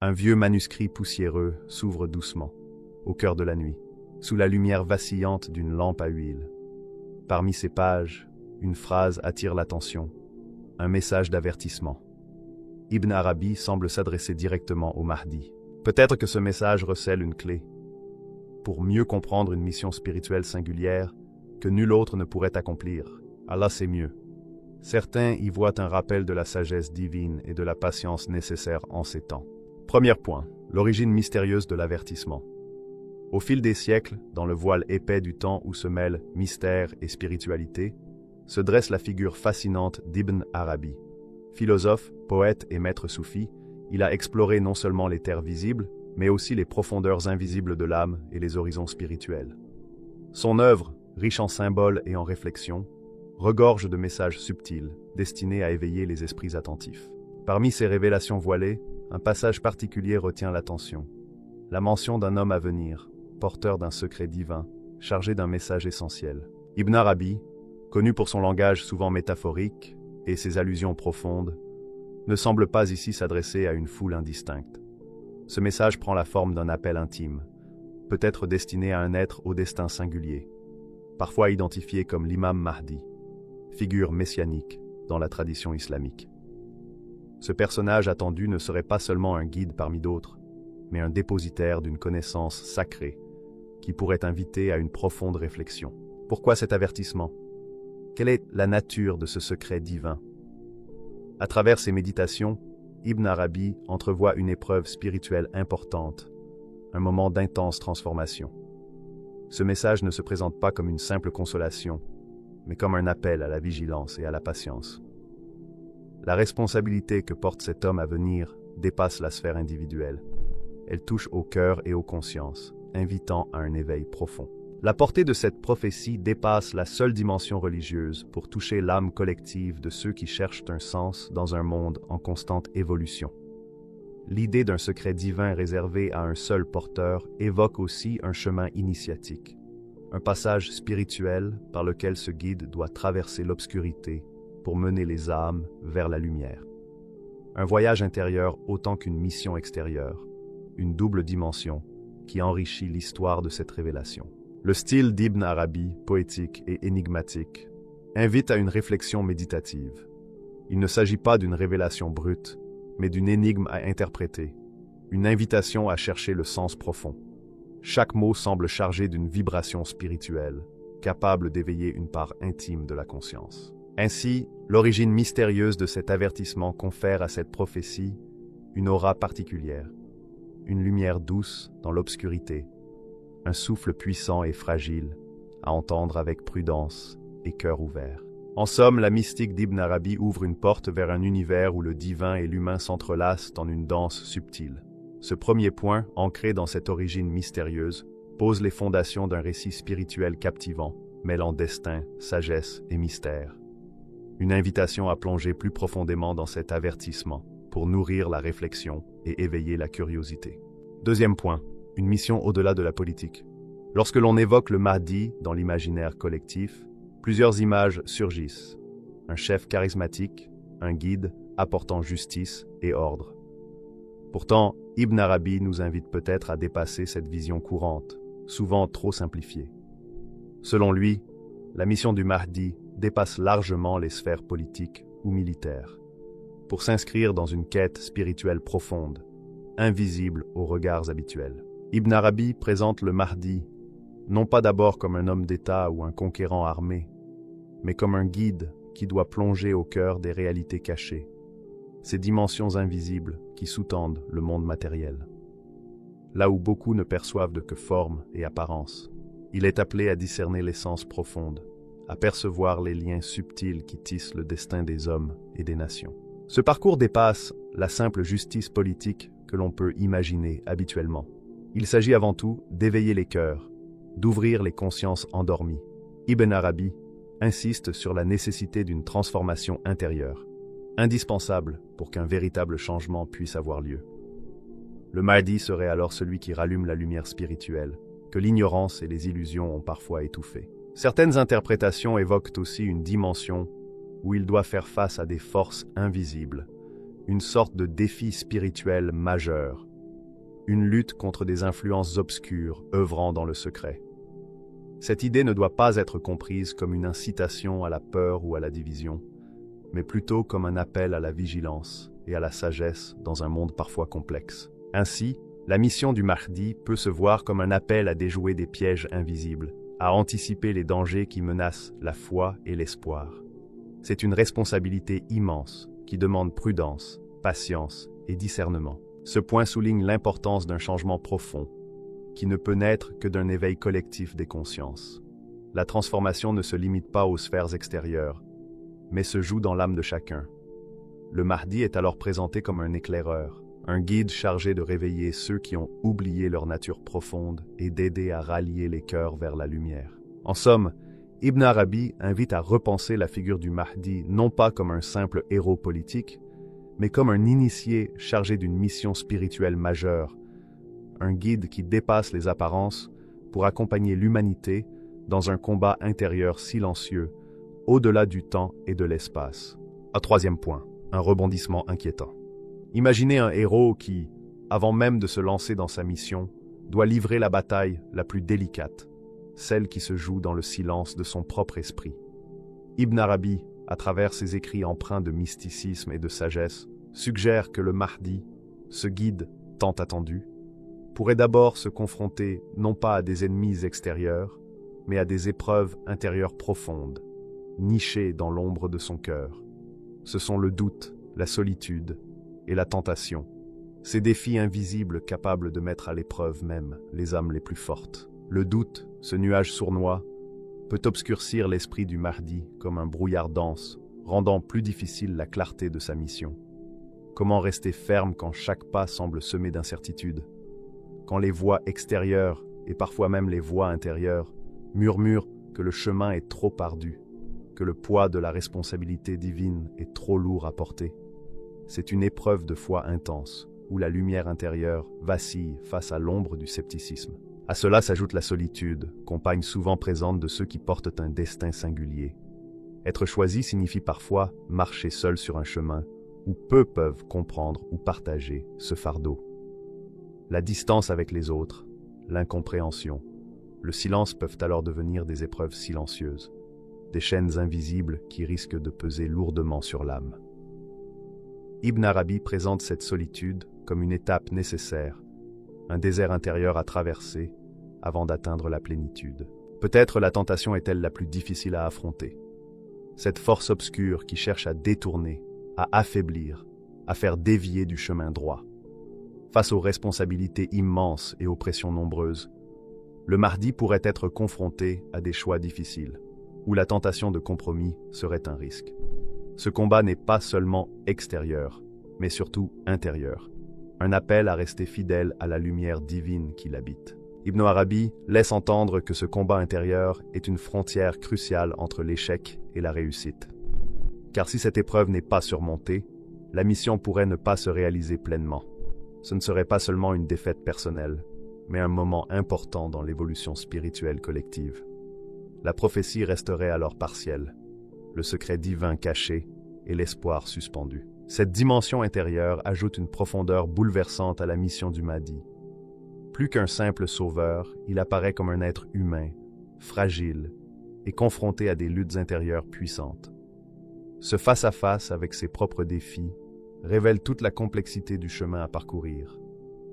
Un vieux manuscrit poussiéreux s'ouvre doucement, au cœur de la nuit, sous la lumière vacillante d'une lampe à huile. Parmi ces pages, une phrase attire l'attention, un message d'avertissement. Ibn Arabi semble s'adresser directement au Mahdi. Peut-être que ce message recèle une clé pour mieux comprendre une mission spirituelle singulière que nul autre ne pourrait accomplir. Allah sait mieux. Certains y voient un rappel de la sagesse divine et de la patience nécessaire en ces temps. Premier point, l'origine mystérieuse de l'avertissement. Au fil des siècles, dans le voile épais du temps où se mêlent mystère et spiritualité, se dresse la figure fascinante d'Ibn Arabi. Philosophe, poète et maître soufi, il a exploré non seulement les terres visibles, mais aussi les profondeurs invisibles de l'âme et les horizons spirituels. Son œuvre, riche en symboles et en réflexions, regorge de messages subtils, destinés à éveiller les esprits attentifs. Parmi ces révélations voilées, un passage particulier retient l'attention. La mention d'un homme à venir, porteur d'un secret divin, chargé d'un message essentiel. Ibn Arabi, connu pour son langage souvent métaphorique et ses allusions profondes, ne semble pas ici s'adresser à une foule indistincte. Ce message prend la forme d'un appel intime, peut-être destiné à un être au destin singulier, parfois identifié comme l'imam Mahdi, figure messianique dans la tradition islamique. Ce personnage attendu ne serait pas seulement un guide parmi d'autres, mais un dépositaire d'une connaissance sacrée qui pourrait inviter à une profonde réflexion. Pourquoi cet avertissement? Quelle est la nature de ce secret divin? À travers ses méditations, Ibn Arabi entrevoit une épreuve spirituelle importante, un moment d'intense transformation. Ce message ne se présente pas comme une simple consolation, mais comme un appel à la vigilance et à la patience. La responsabilité que porte cet homme à venir dépasse la sphère individuelle. Elle touche au cœur et aux consciences, invitant à un éveil profond. La portée de cette prophétie dépasse la seule dimension religieuse pour toucher l'âme collective de ceux qui cherchent un sens dans un monde en constante évolution. L'idée d'un secret divin réservé à un seul porteur évoque aussi un chemin initiatique, un passage spirituel par lequel ce guide doit traverser l'obscurité pour mener les âmes vers la lumière. Un voyage intérieur autant qu'une mission extérieure, une double dimension qui enrichit l'histoire de cette révélation. Le style d'Ibn Arabi, poétique et énigmatique, invite à une réflexion méditative. Il ne s'agit pas d'une révélation brute, mais d'une énigme à interpréter, une invitation à chercher le sens profond. Chaque mot semble chargé d'une vibration spirituelle, capable d'éveiller une part intime de la conscience. Ainsi, l'origine mystérieuse de cet avertissement confère à cette prophétie une aura particulière, une lumière douce dans l'obscurité, un souffle puissant et fragile, à entendre avec prudence et cœur ouvert. En somme, la mystique d'Ibn Arabi ouvre une porte vers un univers où le divin et l'humain s'entrelacent en une danse subtile. Ce premier point, ancré dans cette origine mystérieuse, pose les fondations d'un récit spirituel captivant, mêlant destin, sagesse et mystère. Une invitation à plonger plus profondément dans cet avertissement pour nourrir la réflexion et éveiller la curiosité. Deuxième point, une mission au-delà de la politique. Lorsque l'on évoque le Mahdi dans l'imaginaire collectif, plusieurs images surgissent. Un chef charismatique, un guide apportant justice et ordre. Pourtant, Ibn Arabi nous invite peut-être à dépasser cette vision courante, souvent trop simplifiée. Selon lui, la mission du Mahdi dépasse largement les sphères politiques ou militaires, pour s'inscrire dans une quête spirituelle profonde, invisible aux regards habituels. Ibn Arabi présente le Mahdi non pas d'abord comme un homme d'État ou un conquérant armé, mais comme un guide qui doit plonger au cœur des réalités cachées, ces dimensions invisibles qui sous-tendent le monde matériel. Là où beaucoup ne perçoivent que forme et apparence, il est appelé à discerner l'essence profonde, à percevoir les liens subtils qui tissent le destin des hommes et des nations. Ce parcours dépasse la simple justice politique que l'on peut imaginer habituellement. Il s'agit avant tout d'éveiller les cœurs, d'ouvrir les consciences endormies. Ibn Arabi insiste sur la nécessité d'une transformation intérieure, indispensable pour qu'un véritable changement puisse avoir lieu. Le Mahdi serait alors celui qui rallume la lumière spirituelle, que l'ignorance et les illusions ont parfois étouffée. Certaines interprétations évoquent aussi une dimension où il doit faire face à des forces invisibles, une sorte de défi spirituel majeur, une lutte contre des influences obscures œuvrant dans le secret. Cette idée ne doit pas être comprise comme une incitation à la peur ou à la division, mais plutôt comme un appel à la vigilance et à la sagesse dans un monde parfois complexe. Ainsi, la mission du Mahdi peut se voir comme un appel à déjouer des pièges invisibles, à anticiper les dangers qui menacent la foi et l'espoir. C'est une responsabilité immense qui demande prudence, patience et discernement. Ce point souligne l'importance d'un changement profond, qui ne peut naître que d'un éveil collectif des consciences. La transformation ne se limite pas aux sphères extérieures, mais se joue dans l'âme de chacun. Le Mahdi est alors présenté comme un éclaireur, un guide chargé de réveiller ceux qui ont oublié leur nature profonde et d'aider à rallier les cœurs vers la lumière. En somme, Ibn Arabi invite à repenser la figure du Mahdi non pas comme un simple héros politique, mais comme un initié chargé d'une mission spirituelle majeure, un guide qui dépasse les apparences pour accompagner l'humanité dans un combat intérieur silencieux, au-delà du temps et de l'espace. Troisième point, un rebondissement inquiétant. Imaginez un héros qui, avant même de se lancer dans sa mission, doit livrer la bataille la plus délicate, celle qui se joue dans le silence de son propre esprit. Ibn Arabi, à travers ses écrits empreints de mysticisme et de sagesse, suggère que le Mahdi, ce guide tant attendu, pourrait d'abord se confronter non pas à des ennemis extérieurs, mais à des épreuves intérieures profondes, nichées dans l'ombre de son cœur. Ce sont le doute, la solitude et la tentation, ces défis invisibles capables de mettre à l'épreuve même les âmes les plus fortes. Le doute, ce nuage sournois, peut obscurcir l'esprit du Mahdi comme un brouillard dense, rendant plus difficile la clarté de sa mission. Comment rester ferme quand chaque pas semble semé d'incertitudes? Quand les voix extérieures, et parfois même les voix intérieures, murmurent que le chemin est trop ardu, que le poids de la responsabilité divine est trop lourd à porter. C'est une épreuve de foi intense, où la lumière intérieure vacille face à l'ombre du scepticisme. À cela s'ajoute la solitude, compagne souvent présente de ceux qui portent un destin singulier. Être choisi signifie parfois marcher seul sur un chemin où peu peuvent comprendre ou partager ce fardeau. La distance avec les autres, l'incompréhension, le silence peuvent alors devenir des épreuves silencieuses, des chaînes invisibles qui risquent de peser lourdement sur l'âme. Ibn Arabi présente cette solitude comme une étape nécessaire, un désert intérieur à traverser avant d'atteindre la plénitude. Peut-être la tentation est-elle la plus difficile à affronter. Cette force obscure qui cherche à détourner, à affaiblir, à faire dévier du chemin droit. Face aux responsabilités immenses et aux pressions nombreuses, le Mahdi pourrait être confronté à des choix difficiles, où la tentation de compromis serait un risque. Ce combat n'est pas seulement extérieur, mais surtout intérieur, un appel à rester fidèle à la lumière divine qui l'habite. Ibn Arabi laisse entendre que ce combat intérieur est une frontière cruciale entre l'échec et la réussite. Car si cette épreuve n'est pas surmontée, la mission pourrait ne pas se réaliser pleinement. Ce ne serait pas seulement une défaite personnelle, mais un moment important dans l'évolution spirituelle collective. La prophétie resterait alors partielle, le secret divin caché et l'espoir suspendu. Cette dimension intérieure ajoute une profondeur bouleversante à la mission du Mahdi. Plus qu'un simple sauveur, il apparaît comme un être humain, fragile et confronté à des luttes intérieures puissantes. Ce face-à-face avec ses propres défis révèle toute la complexité du chemin à parcourir,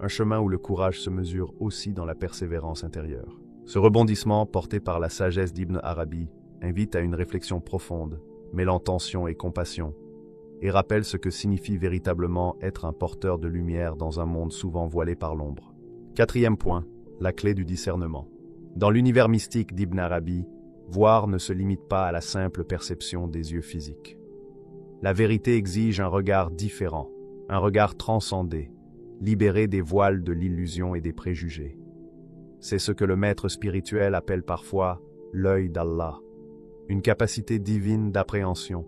un chemin où le courage se mesure aussi dans la persévérance intérieure. Ce rebondissement, porté par la sagesse d'Ibn Arabi, invite à une réflexion profonde, mêlant tension et compassion, et rappelle ce que signifie véritablement être un porteur de lumière dans un monde souvent voilé par l'ombre. Quatrième point, la clé du discernement. Dans l'univers mystique d'Ibn Arabi, voir ne se limite pas à la simple perception des yeux physiques. La vérité exige un regard différent, un regard transcendé, libéré des voiles de l'illusion et des préjugés. C'est ce que le maître spirituel appelle parfois l'œil d'Allah, une capacité divine d'appréhension,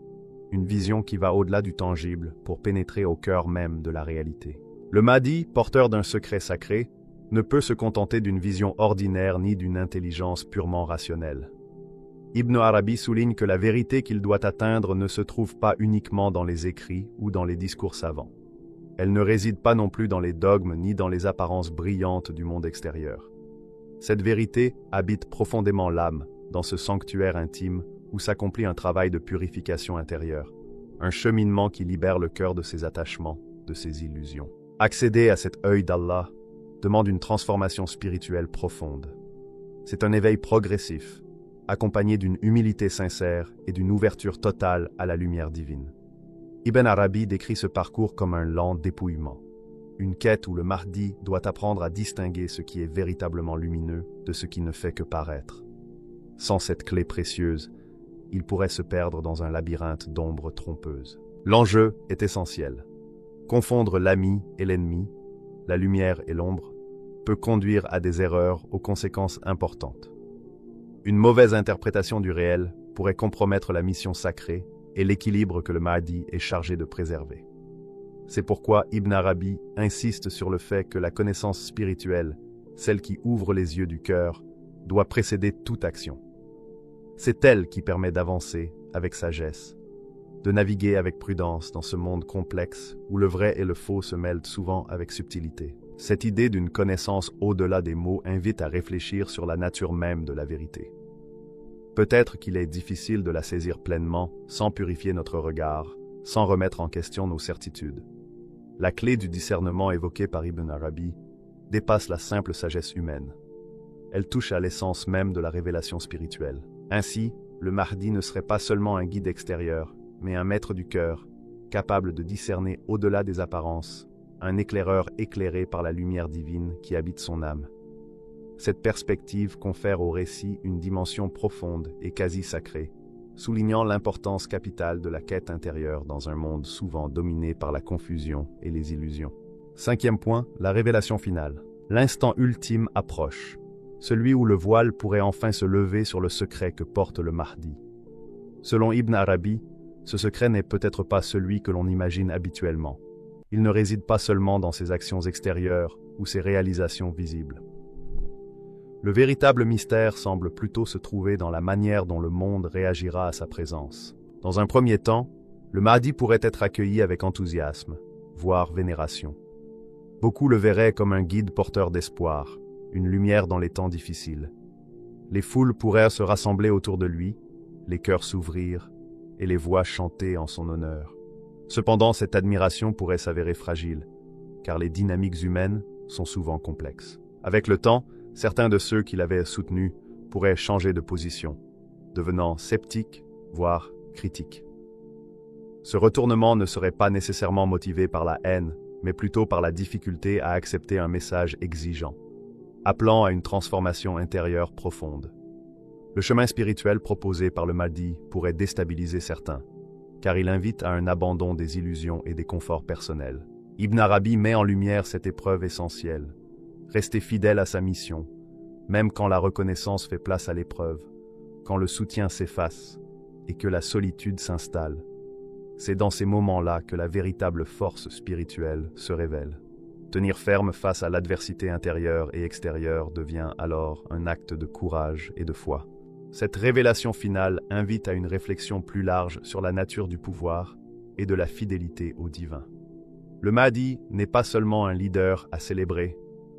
une vision qui va au-delà du tangible pour pénétrer au cœur même de la réalité. Le Mahdi, porteur d'un secret sacré, ne peut se contenter d'une vision ordinaire ni d'une intelligence purement rationnelle. Ibn Arabi souligne que la vérité qu'il doit atteindre ne se trouve pas uniquement dans les écrits ou dans les discours savants. Elle ne réside pas non plus dans les dogmes ni dans les apparences brillantes du monde extérieur. Cette vérité habite profondément l'âme, dans ce sanctuaire intime où s'accomplit un travail de purification intérieure, un cheminement qui libère le cœur de ses attachements, de ses illusions. Accéder à cet œil d'Allah demande une transformation spirituelle profonde. C'est un éveil progressif, accompagné d'une humilité sincère et d'une ouverture totale à la lumière divine. Ibn Arabi décrit ce parcours comme un lent dépouillement, une quête où le Mahdi doit apprendre à distinguer ce qui est véritablement lumineux de ce qui ne fait que paraître. Sans cette clé précieuse, il pourrait se perdre dans un labyrinthe d'ombres trompeuses. L'enjeu est essentiel. Confondre l'ami et l'ennemi, la lumière et l'ombre, peut conduire à des erreurs aux conséquences importantes. Une mauvaise interprétation du réel pourrait compromettre la mission sacrée et l'équilibre que le Mahdi est chargé de préserver. C'est pourquoi Ibn Arabi insiste sur le fait que la connaissance spirituelle, celle qui ouvre les yeux du cœur, doit précéder toute action. C'est elle qui permet d'avancer avec sagesse, de naviguer avec prudence dans ce monde complexe où le vrai et le faux se mêlent souvent avec subtilité. Cette idée d'une connaissance au-delà des mots invite à réfléchir sur la nature même de la vérité. Peut-être qu'il est difficile de la saisir pleinement sans purifier notre regard, sans remettre en question nos certitudes. La clé du discernement évoquée par Ibn Arabi dépasse la simple sagesse humaine. Elle touche à l'essence même de la révélation spirituelle. Ainsi, le Mahdi ne serait pas seulement un guide extérieur, mais un maître du cœur, capable de discerner au-delà des apparences, un éclaireur éclairé par la lumière divine qui habite son âme. Cette perspective confère au récit une dimension profonde et quasi sacrée, soulignant l'importance capitale de la quête intérieure dans un monde souvent dominé par la confusion et les illusions. Cinquième point, la révélation finale. L'instant ultime approche, celui où le voile pourrait enfin se lever sur le secret que porte le Mahdi. Selon Ibn Arabi, ce secret n'est peut-être pas celui que l'on imagine habituellement. Il ne réside pas seulement dans ses actions extérieures ou ses réalisations visibles. Le véritable mystère semble plutôt se trouver dans la manière dont le monde réagira à sa présence. Dans un premier temps, le Mahdi pourrait être accueilli avec enthousiasme, voire vénération. Beaucoup le verraient comme un guide porteur d'espoir, une lumière dans les temps difficiles. Les foules pourraient se rassembler autour de lui, les cœurs s'ouvrir et les voix chanter en son honneur. Cependant, cette admiration pourrait s'avérer fragile, car les dynamiques humaines sont souvent complexes. Avec le temps, certains de ceux qui l'avaient soutenu pourraient changer de position, devenant sceptiques, voire critiques. Ce retournement ne serait pas nécessairement motivé par la haine, mais plutôt par la difficulté à accepter un message exigeant, appelant à une transformation intérieure profonde. Le chemin spirituel proposé par le Mahdi pourrait déstabiliser certains, car il invite à un abandon des illusions et des conforts personnels. Ibn Arabi met en lumière cette épreuve essentielle. Rester fidèle à sa mission, même quand la reconnaissance fait place à l'épreuve, quand le soutien s'efface et que la solitude s'installe. C'est dans ces moments-là que la véritable force spirituelle se révèle. Tenir ferme face à l'adversité intérieure et extérieure devient alors un acte de courage et de foi. Cette révélation finale invite à une réflexion plus large sur la nature du pouvoir et de la fidélité au divin. Le Mahdi n'est pas seulement un leader à célébrer,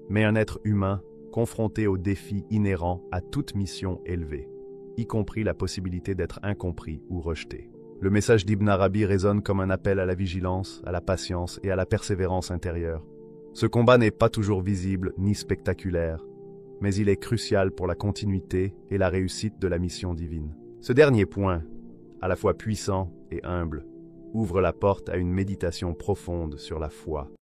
mais un être humain confronté aux défis inhérents à toute mission élevée, y compris la possibilité d'être incompris ou rejeté. Le message d'Ibn Arabi résonne comme un appel à la vigilance, à la patience et à la persévérance intérieure. Ce combat n'est pas toujours visible ni spectaculaire, mais il est crucial pour la continuité et la réussite de la mission divine. Ce dernier point, à la fois puissant et humble, ouvre la porte à une méditation profonde sur la foi.